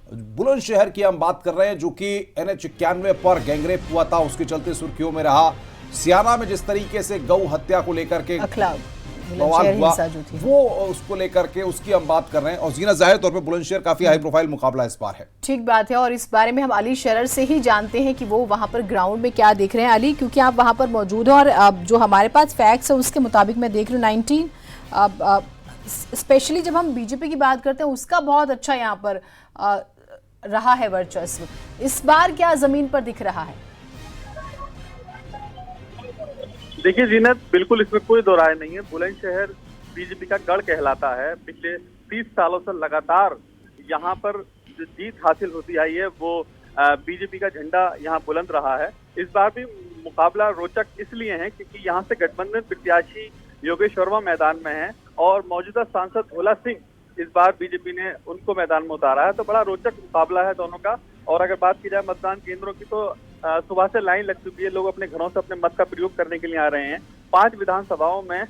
बुलंदशहर की हम बात कर रहे हैं, जो कि NH91 पर गैंगरेप हुआ था, उसके चलते सुर्खियों में रहा। सियाना में जिस तरीके से गौ हत्या को लेकर के बवाल हुआ, वो उसको लेकर के उसकी हम बात कर रहे हैं। और जीना, जाहिर तौर पे बुलंदशहर काफी हाई प्रोफाइल मुकाबला इस बार है। ठीक बात है, और इस बारे में हम अली शरर से ही जानते हैं कि वो वहां पर ग्राउंड में क्या देख रहे हैं। अली, क्योंकि आप वहां पर मौजूद हैं और जो हमारे पास फैक्ट्स है उसके मुताबिक मैं देख रही हूँ 19 स्पेशली जब हम बीजेपी की बात करते हैं उसका बहुत अच्छा यहाँ पर रहा है वर्चस्व। इस बार क्या जमीन पर दिख रहा है? देखिए जीनत, बिल्कुल इसमें कोई दो राय नहीं है। बुलंदशहर बीजेपी का गढ़ कहलाता है। पिछले 30 सालों से लगातार यहाँ पर जो जीत हासिल होती आई है वो बीजेपी का झंडा यहाँ बुलंद रहा है। इस बार भी मुकाबला रोचक इसलिए है क्योंकि यहाँ से गठबंधन प्रत्याशी योगेश वर्मा मैदान में है और मौजूदा सांसद भोला सिंह इस बार बीजेपी ने उनको मैदान में उतारा है। तो बड़ा रोचक मुकाबला है दोनों का। और अगर बात की जाए मतदान केंद्रों की तो सुबह से लाइन लग चुकी है। लोग अपने घरों से अपने मत का प्रयोग करने के लिए आ रहे हैं। 5 विधानसभाओं में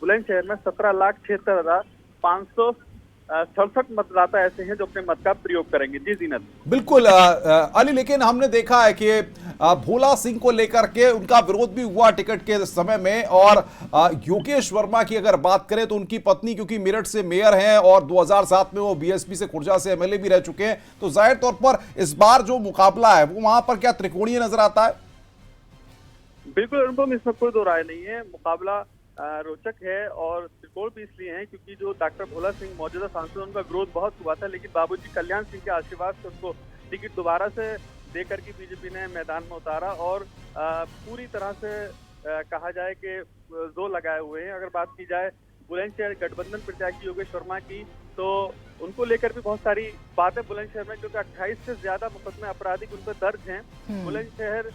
बुलंदशहर में 17,76,567 मतदाता ऐसे हैं जो अपने मत का प्रयोग करेंगे। जी जीनत, बिल्कुल अली, लेकिन हमने देखा है कि भोला सिंह को लेकर के उनका विरोध भी हुआ टिकट के समय में। और योगेश वर्मा की अगर बात करें तो उनकी पत्नी क्योंकि मेरठ से मेयर हैं और 2007 में वो बीएसपी से खुर्जा से एमएलए भी रह चुके हैं, तो जाहिर तौर पर इस बार जो मुकाबला है वो वहां पर क्या त्रिकोणीय नजर आता है? बिल्कुल अनुपम, इसमें कोई दो राय नहीं है। मुकाबला रोचक है और त्रिकोण भी इसलिए है क्योंकि जो डॉक्टर भोला सिंह मौजूदा सांसद, उनका विरोध बहुत हुआ था, लेकिन बाबूजी कल्याण सिंह के आशीर्वाद से उनको टिकट दोबारा से देकर के बीजेपी ने मैदान में उतारा और पूरी तरह से कहा जाए कि जोर लगाए हुए हैं। अगर बात की जाए बुलंदशहर गठबंधन प्रत्याशी योगेश वर्मा की, तो उनको लेकर भी बहुत सारी बातें बुलंदशहर में, क्योंकि 28 से ज्यादा मुकदमे आपराधिक उन पर दर्ज हैं। बुलंदशहर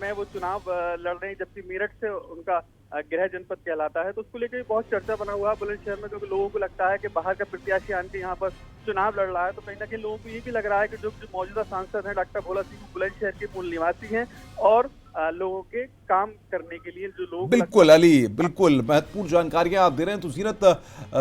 में वो चुनाव लड़ रहे हैं, जबकि मेरठ से उनका गृह जनपद कहलाता है। तो उसको लेकर भी बहुत चर्चा बना हुआ है बुलंदशहर में, क्योंकि लोगों को लगता है कि बाहर का प्रत्याशी आन के यहाँ पर चुनाव लड़ रहा है। तो कहीं ना कहीं लोगों को ये भी लग रहा है कि जो मौजूदा सांसद हैं डॉक्टर भोला सिंह बुलंदशहर के मूल निवासी हैं और लोगों के काम करने के लिए जो लोग। बिल्कुल अली, बिल्कुल महत्वपूर्ण जानकारियां आप दे रहे हैं। तो जीनत,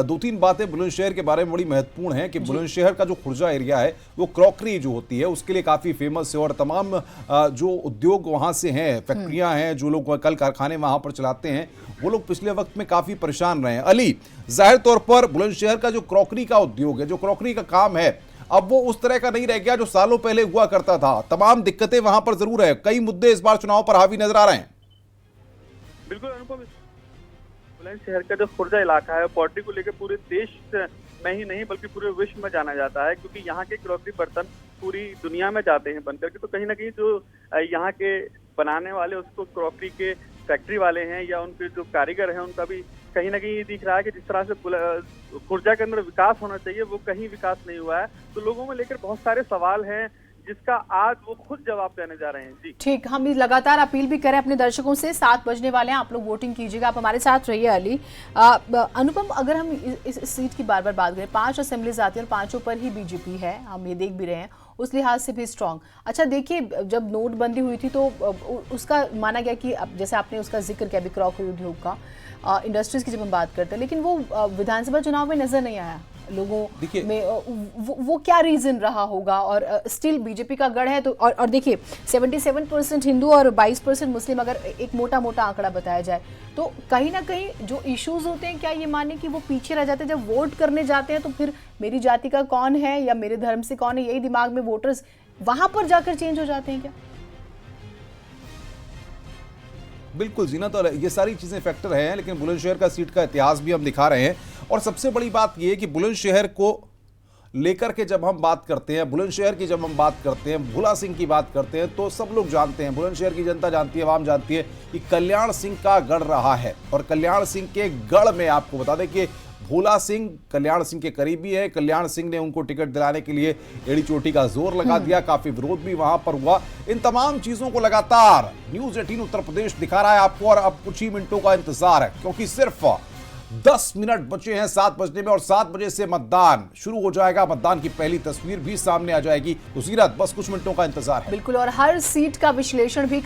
2-3 बातें बुलंदशहर के बारे में बड़ी महत्वपूर्ण है कि बुलंदशहर का जो खुर्जा एरिया है वो क्रॉकरी जो होती है उसके लिए काफी फेमस है और तमाम जो उद्योग वहां से हैं, फैक्ट्रियां हैं, जो लोग कल कारखाने वहां पर चलाते हैं, वो लोग पिछले वक्त में काफी परेशान रहे हैं। अली, जाहिर तौर पर बुलंदशहर का जो क्रॉकरी का उद्योग है, जो क्रॉकरी का काम है, अब वो उस तरह का नहीं रह गया जो सालों पहले हुआ करता था। तमाम दिक्कतें वहां पर जरूर है, कई मुद्दे इस बार चुनाव पर हावी नजर आ रहे हैं। बिल्कुल अनुपम, बुलंदशहर का जो खुर्जा इलाका है पॉल्ट्री को लेकर पूरे देश में ही नहीं बल्कि पूरे विश्व में जाना जाता है, क्योंकि यहाँ के क्रॉकरी बर्तन पूरी दुनिया में जाते हैं बनकर के। तो कहीं ना कहीं जो यहाँ के बनाने वाले उसको क्रॉकरी के फैक्ट्री वाले हैं या उनके जो कारीगर हैं, उनका भी कहीं ना कहीं ये दिख रहा है कि जिस तरह से खुर्जा के अंदर विकास होना चाहिए वो कहीं विकास नहीं हुआ है। तो लोगों में लेकर बहुत सारे सवाल हैं जिसका आज वो खुद जवाब देने जा रहे हैं। जी ठीक, हम लगातार अपील भी करें अपने दर्शकों से, 7 बजने वाले हैं, आप लोग वोटिंग कीजिएगा। आप हमारे साथ रहिए। अली, अनुपम, अगर हम इस सीट की बार बार बात करें, 5 असेंबलीज आती है और 5 पर ही बीजेपी है, हम ये देख भी रहे हैं, उस लिहाज से भी स्ट्रांग। अच्छा देखिए, जब नोटबंदी हुई थी तो उसका माना गया कि जैसे आपने उसका जिक्र किया भी क्रॉकरी उद्योग का, इंडस्ट्रीज की जब हम बात करते हैं, लेकिन वो विधानसभा चुनाव में नजर नहीं आया लोगों में। वो क्या रीजन रहा होगा? और स्टिल बीजेपी का गढ़ है तो, और देखिए 77% हिंदू और 22% मुस्लिम, अगर एक मोटा मोटा आंकड़ा बताया जाए तो कहीं ना कहीं जो इश्यूज होते हैं, क्या ये माने कि वो पीछे रह जाते हैं? जब वोट करने जाते हैं तो फिर मेरी जाति का कौन है या मेरे धर्म से कौन है, यही दिमाग में वोटर्स वहां पर जाकर चेंज हो जाते हैं क्या? बिल्कुल जीना, तो ये सारी चीजें फैक्टर हैं, लेकिन बुलंदशहर का सीट का इतिहास भी हम दिखा रहे हैं। और सबसे बड़ी बात यह है कि बुलंदशहर को लेकर के जब हम बात करते हैं, बुलंदशहर की जब हम बात करते हैं, भोला सिंह की बात करते हैं, तो सब लोग जानते हैं, बुलंदशहर की जनता जानती है, आवाम जानती है कि कल्याण सिंह का गढ़ रहा है। और कल्याण सिंह के गढ़ में आपको बता दें कि भोला सिंह कल्याण सिंह के करीबी है। कल्याण सिंह ने उनको टिकट दिलाने के लिए एड़ी चोटी का जोर लगा दिया, काफी विरोध भी वहां पर हुआ। इन तमाम चीजों को लगातार न्यूज़ 18 उत्तर प्रदेश दिखा रहा है आपको। और अब कुछ ही मिनटों का इंतजार है, क्योंकि सिर्फ 10 मिनट बचे हैं 7 बजने में और 7 बजे से मतदान शुरू हो जाएगा। मतदान की पहली तस्वीर भी सामने आ जाएगी। तो सीरत, बस कुछ मिनटों का इंतजार है। बिल्कुल, और हर सीट का विश्लेषण भी